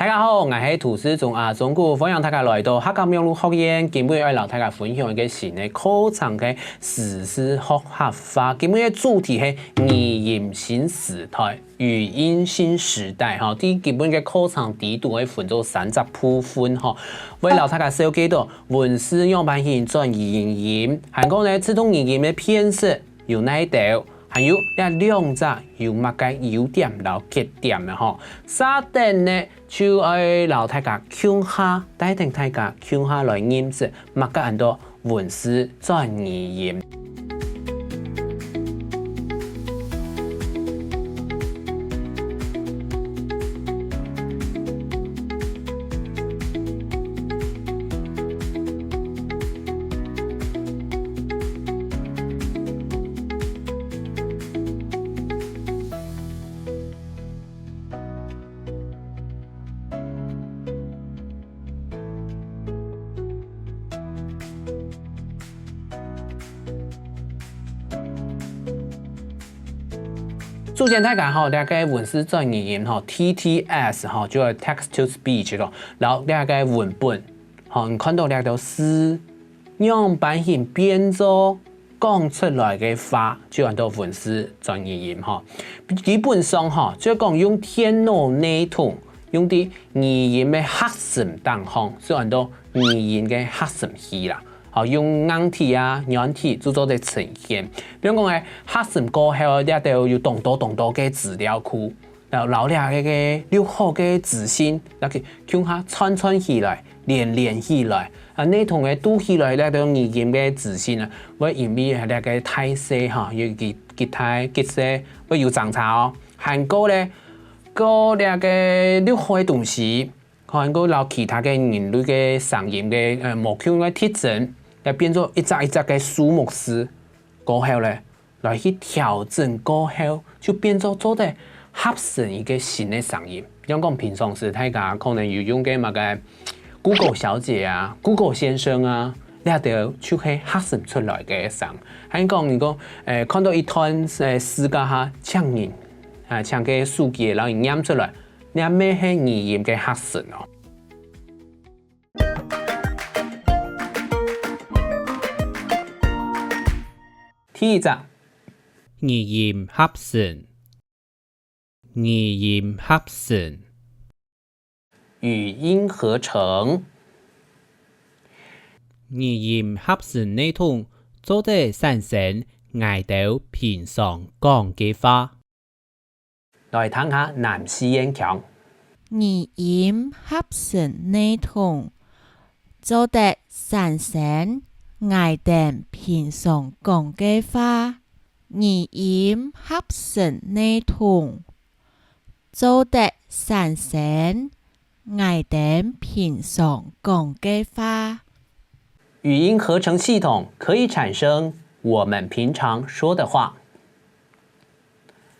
家好，我是吐司中中古，欢迎大家来到客家庙路学院。今日要老大家分享一个新的课程嘅实施学合法。今日嘅主题係語言新時代、語音新時代。啲基本嘅課程底度會分做3個部分。為老大家了解到文字樣板型轉語音，還講咧自動語音嘅編設有哪一道？還有兩隻有乜嘅優點同缺點嘅嗬，稍等咧就愛留大家聽下，帶定大家聽下來認識乜嘅很多文字轉語音。首先大家大家文字轉語音TTS 就係 text to speech 咯，然後大家文本你看到大家詩樣板型變做講出來嘅話，就係到文字轉語音基本上就講用電腦內圖用啲語音嘅核心當行，就係到語音嘅核心器啦。用硬體軟體做咗啲呈現，比如講核心過後，你都要動多嘅資料庫，然後留下嘅留好嘅資訊，嗱佢將下串起來，連起來，你同佢讀起來咧，都語音嘅資訊啊，會因為係咧個態勢要結勢，會要爭吵，韓國咧個咧個留好嘅東西，韓國留其他嘅人類嘅聲音嘅模腔嘅特徵。變做一隻嘅數目詞，過後咧來去調整過後，就變做做得合成一個新嘅聲音。比如講平常時大家可能要用嘅乜嘅 Google 小姐Google 先生你係要就係合成出來嘅聲。喺講如果看到一段詩歌唱人唱嘅數據，然後念出來，你係咩係語音嘅合成咯？第一隻語音合成，語音合成，語音合成，語音合成內容做得產生愛到平常講嘅話。來聽下南西演講。語音合成內容做得產生愛到平常講嘅話，語音合成內容做得產生愛到平常講嘅話。語音合成系統可以產生我們平常說的話。